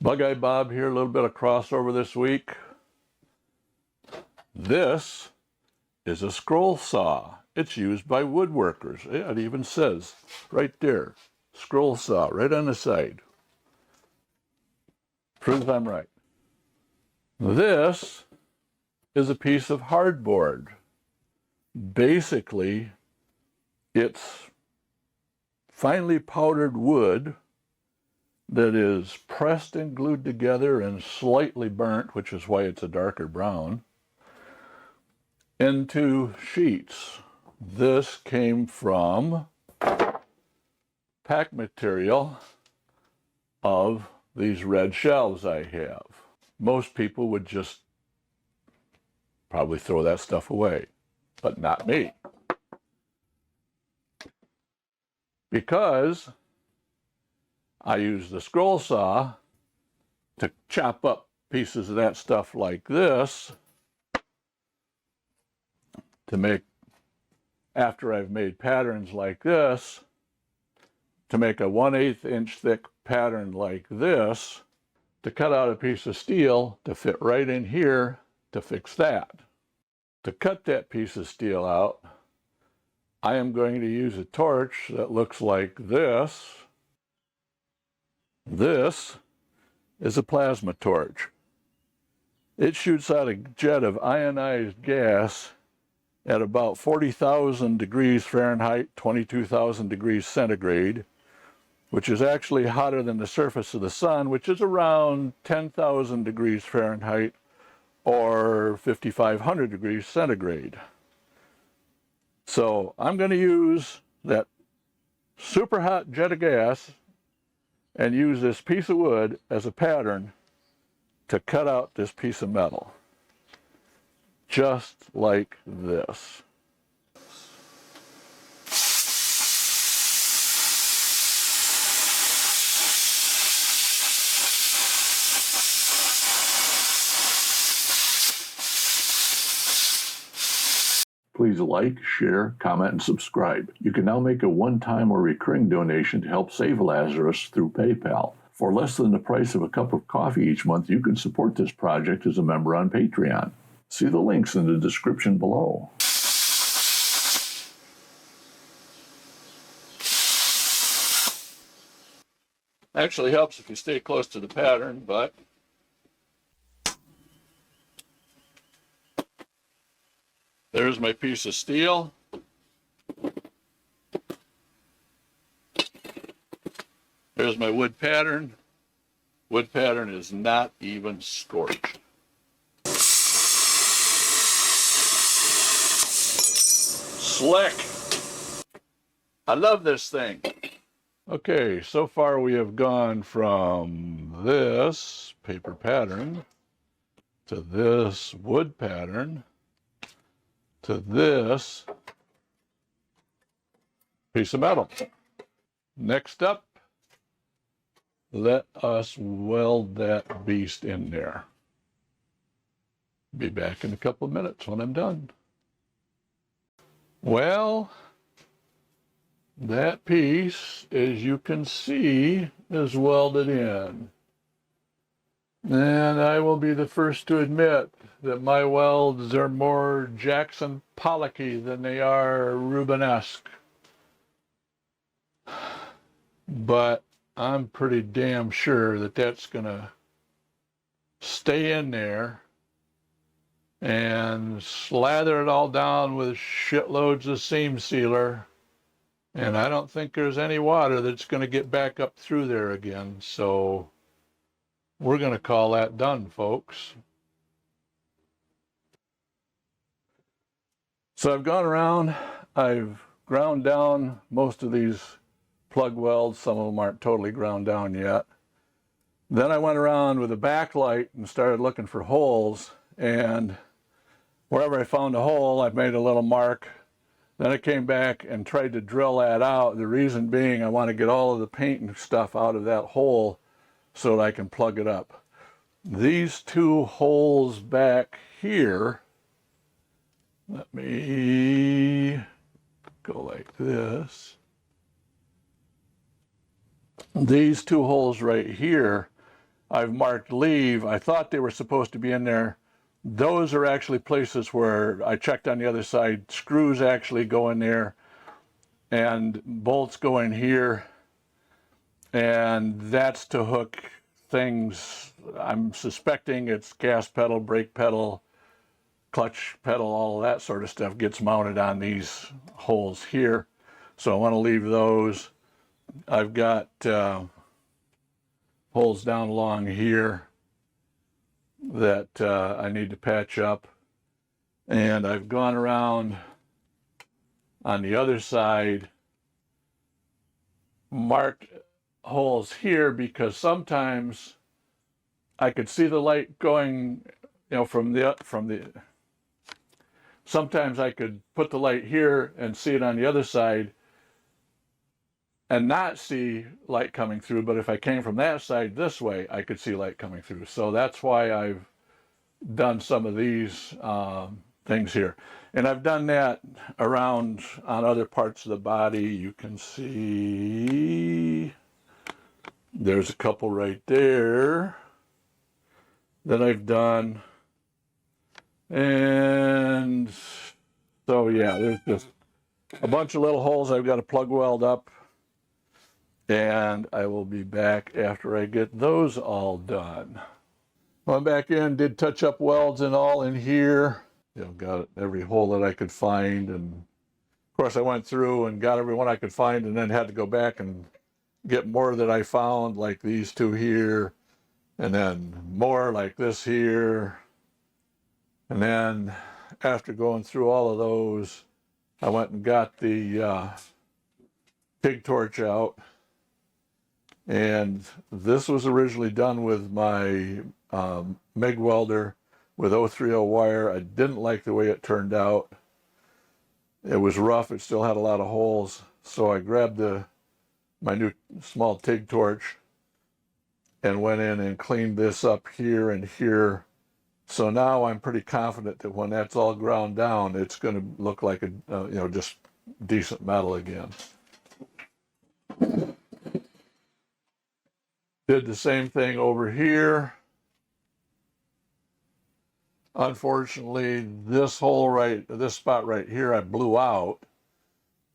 BugeyeBob here, a little bit of crossover this week. This is a scroll saw. It's used by woodworkers. It even says right there, scroll saw, right on the side. Proves I'm right. This is a piece of hardboard. Basically, it's finely powdered wood that is pressed and glued together and slightly burnt, which is why it's a darker brown, into sheets. This came from pack material of these red shelves I have. Most people would just probably throw that stuff away, but not me. Because I use the scroll saw to chop up pieces of that stuff like this to make, after I've made patterns like this, to make a 1/8 inch thick pattern like this, to cut out a piece of steel to fit right in here to fix that. To cut that piece of steel out, I am going to use a torch that looks like this. This is a plasma torch. It shoots out a jet of ionized gas at about 40,000 degrees Fahrenheit, 22,000 degrees centigrade, which is actually hotter than the surface of the sun, which is around 10,000 degrees Fahrenheit or 5,500 degrees centigrade. So I'm going to use that super hot jet of gas and use this piece of wood as a pattern to cut out this piece of metal. Just like this. Please like, share, comment, and subscribe. You can now make a one-time or recurring donation to help save Lazarus through PayPal. For less than the price of a cup of coffee each month, you can support this project as a member on Patreon. See the links in the description below. Actually helps if you stay close to the pattern, but there's my piece of steel. There's my wood pattern. Wood pattern is not even scorched. Slick. I love this thing. Okay, so far we have gone from this paper pattern to this wood pattern to this piece of metal. Next up, let us weld that beast in there. Be back in a couple of minutes when I'm done. Well, that piece, as you can see, is welded in. And I will be the first to admit that my welds are more Jackson Pollocky than they are Rubenesque. But I'm pretty damn sure that that's going to stay in there and slather it all down with shitloads of seam sealer. And I don't think there's any water that's going to get back up through there again. So we're going to call that done, folks. So I've gone around, I've ground down most of these plug welds. Some of them aren't totally ground down yet. Then I went around with a backlight and started looking for holes, and wherever I found a hole, I made a little mark. Then I came back and tried to drill that out. The reason being I want to get all of the paint and stuff out of that hole so that I can plug it up. These two holes back here, let me go like this. These two holes right here I've marked leave. I thought they were supposed to be in there. Those are actually places where I checked on the other side. Screws actually go in there and bolts go in here. And that's to hook things. I'm suspecting it's gas pedal, brake pedal, clutch pedal, all of that sort of stuff gets mounted on these holes here. So I want to leave those. I've got holes down along here that I need to patch up. And I've gone around on the other side, marked holes here because sometimes I could see the light going, from the sometimes I could put the light here and see it on the other side and not see light coming through. But if I came from that side this way, I could see light coming through. So that's why I've done some of these things here. And I've done that around on other parts of the body. You can see there's a couple right there that I've done. And so, yeah, there's just a bunch of little holes I've got to plug weld up. And I will be back after I get those all done. Went back in, did touch up welds and all in here. Got every hole that I could find. And of course, I went through and got every one I could find and then had to go back and get more that I found, like these two here. And then more like this here. And then after going through all of those, I went and got the TIG torch out. And this was originally done with my MIG welder with 030 wire. I didn't like the way it turned out. It was rough. It still had a lot of holes. So I grabbed my new small TIG torch and went in and cleaned this up here and here. So now I'm pretty confident that when that's all ground down, it's going to look like just decent metal again. Did the same thing over here. Unfortunately, this spot right here I blew out,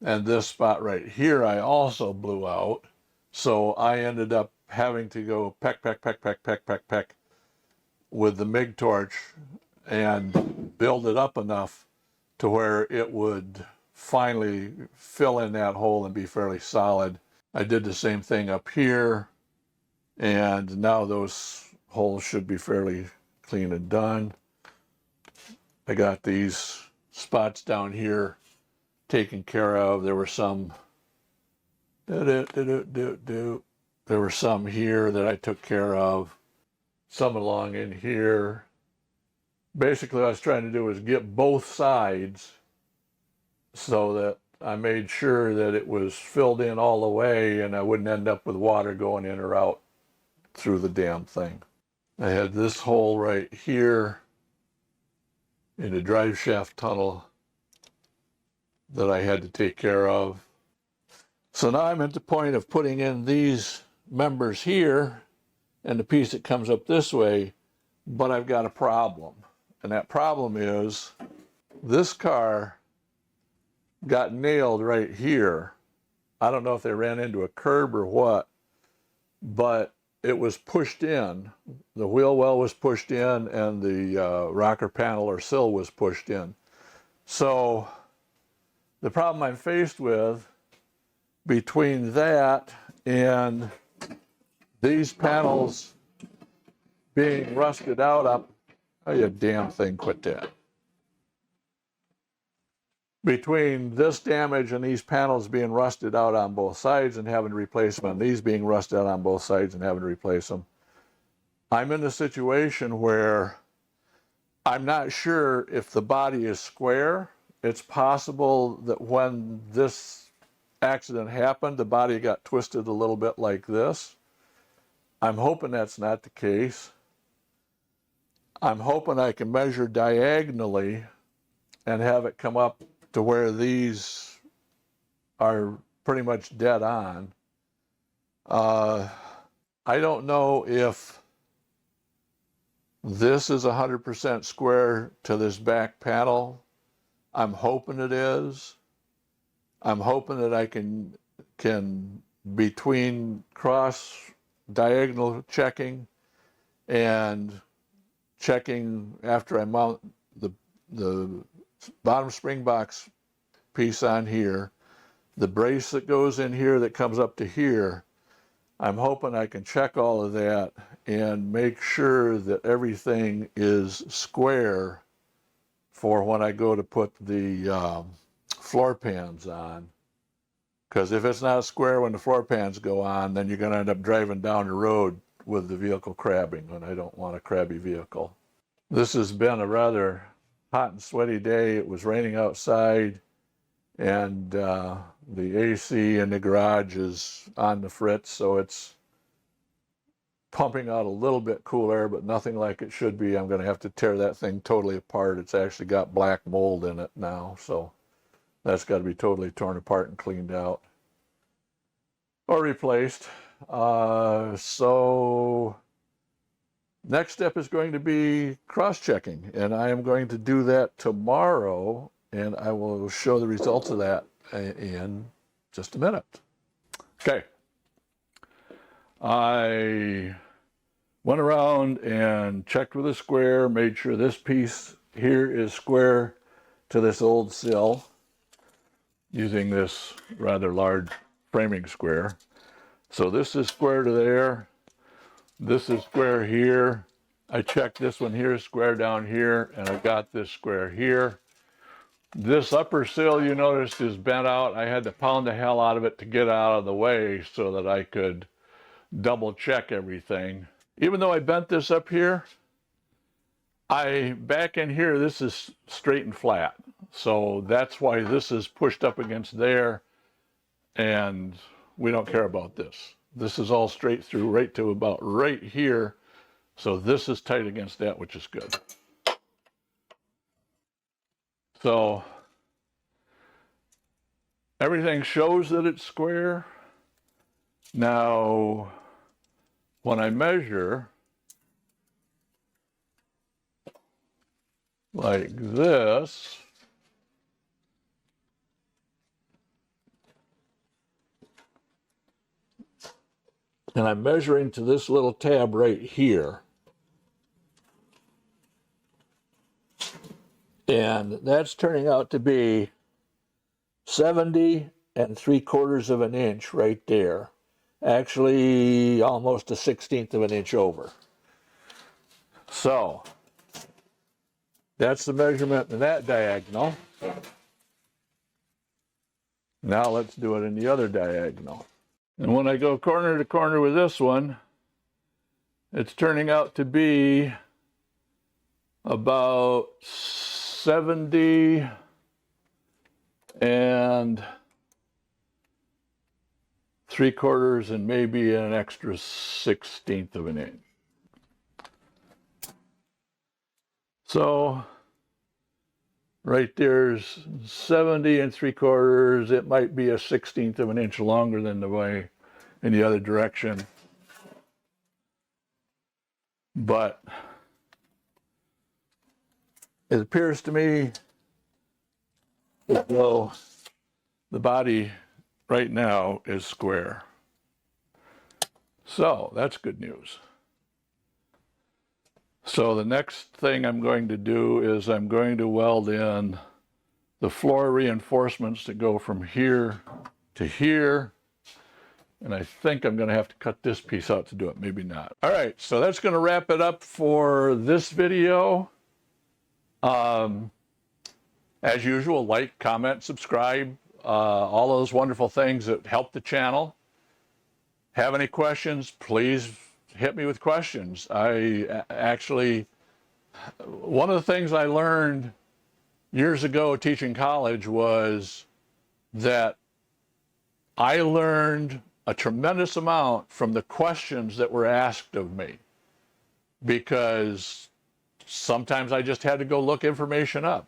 and this spot right here I also blew out. So I ended up having to go peck with the MIG torch and build it up enough to where it would finally fill in that hole and be fairly solid. I did the same thing up here, and now those holes should be fairly clean and done. I got these spots down here taken care of. There were some here that I took care of. Some along in here. Basically, what I was trying to do was get both sides so that I made sure that it was filled in all the way and I wouldn't end up with water going in or out through the damn thing. I had this hole right here in the drive shaft tunnel that I had to take care of. So now I'm at the point of putting in these members here and the piece that comes up this way, but I've got a problem. And that problem is this car got nailed right here. I don't know if they ran into a curb or what, but it was pushed in. The wheel well was pushed in and the rocker panel or sill was pushed in. So the problem I'm faced with between that and these panels being rusted out oh, you damn thing, quit that. Between this damage and these panels being rusted out on both sides and having to replace them, and these being rusted out on both sides and having to replace them, I'm in a situation where I'm not sure if the body is square. It's possible that when this accident happened, the body got twisted a little bit like this. I'm hoping that's not the case. I'm hoping I can measure diagonally and have it come up to where these are pretty much dead on. I don't know if This is 100% square to this back panel. I'm hoping it is. I'm hoping that I can between cross diagonal checking and checking after I mount the bottom spring box piece on here, the brace that goes in here that comes up to here, I'm hoping I can check all of that and make sure that everything is square for when I go to put the floor pans on. Because if it's not square when the floor pans go on, then you're going to end up driving down the road with the vehicle crabbing, and I don't want a crabby vehicle. This has been a rather hot and sweaty day. It was raining outside, and the AC in the garage is on the fritz, so it's pumping out a little bit cool air, but nothing like it should be. I'm going to have to tear that thing totally apart. It's actually got black mold in it now, so that's got to be totally torn apart and cleaned out or replaced. So next step is going to be cross-checking, and I am going to do that tomorrow, and I will show the results of that in just a minute. Okay. I went around and checked with a square, made sure this piece here is square to this old sill using this rather large framing square. So this is square to there. This is square here. I checked this one here, square down here, and I got this square here. This upper sill you noticed is bent out. I had to pound the hell out of it to get out of the way so that I could double check everything. Even though I bent this up here, back in here, this is straight and flat. So that's why this is pushed up against there, and we don't care about this. This is all straight through right to about right here. So this is tight against that, which is good. So everything shows that it's square. Now, when I measure like this, and I'm measuring to this little tab right here, and that's turning out to be 70 3/4 of an inch right there. Actually, almost a 1/16 of an inch over. So that's the measurement in that diagonal. Now let's do it in the other diagonal. And when I go corner to corner with this one, it's turning out to be about 70 3/4 and maybe an extra 1/16 of an inch. So right there's 70 3/4. It might be a 1/16 of an inch longer than the way in the other direction. But it appears to me as though the body right now is square. So that's good news. So the next thing I'm going to do is I'm going to weld in the floor reinforcements that go from here to here. And I think I'm going to have to cut this piece out to do it, maybe not. All right, so that's going to wrap it up for this video. As usual, like, comment, subscribe, all those wonderful things that help the channel. Have any questions, please hit me with questions. I actually, one of the things I learned years ago teaching college was that I learned a tremendous amount from the questions that were asked of me, because sometimes I just had to go look information up.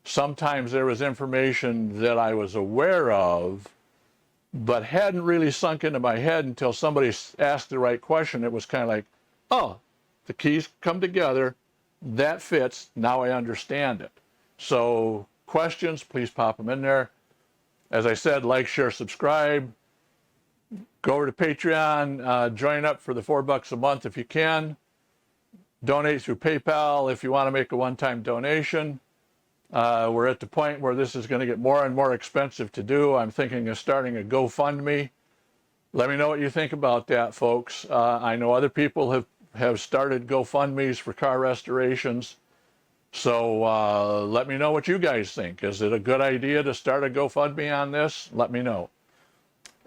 Sometimes there was information that I was aware of, but hadn't really sunk into my head until somebody asked the right question. It was kind of like, oh, the keys come together, that fits, now I understand it. So questions, please pop them in there. As I said, like, share, subscribe. Go over to Patreon, join up for the $4 a month if you can. Donate through PayPal if you want to make a one-time donation. We're at the point where this is going to get more and more expensive to do. I'm thinking of starting a GoFundMe. Let me know what you think about that, folks. I know other people have started GoFundMes for car restorations. So let me know what you guys think. Is it a good idea to start a GoFundMe on this? Let me know.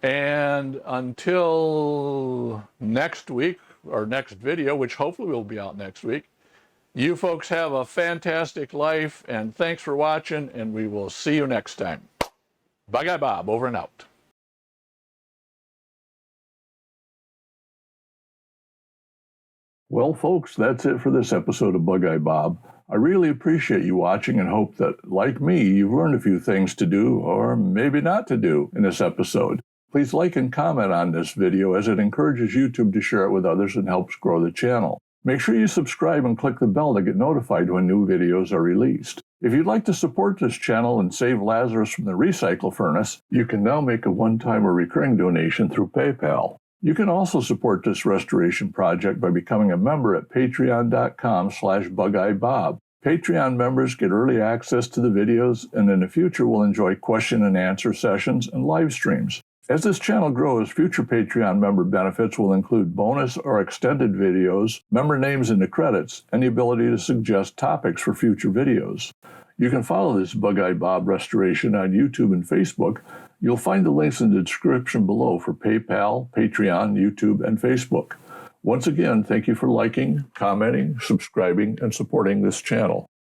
And until next week, or next video, which hopefully will be out next week, you folks have a fantastic life, and thanks for watching, and we will see you next time. BugeyeBob, over and out. Well, folks, that's it for this episode of BugeyeBob. I really appreciate you watching and hope that, like me, you've learned a few things to do, or maybe not to do, in this episode. Please like and comment on this video, as it encourages YouTube to share it with others and helps grow the channel. Make sure you subscribe and click the bell to get notified when new videos are released. If you'd like to support this channel and save Lazarus from the recycle furnace, you can now make a one-time or recurring donation through PayPal. You can also support this restoration project by becoming a member at patreon.com/BugeyeBob. Patreon members get early access to the videos, and in the future will enjoy question and answer sessions and live streams. As this channel grows, future Patreon member benefits will include bonus or extended videos, member names in the credits, and the ability to suggest topics for future videos. You can follow this BugeyeBob restoration on YouTube and Facebook. You'll find the links in the description below for PayPal, Patreon, YouTube, and Facebook. Once again, thank you for liking, commenting, subscribing, and supporting this channel.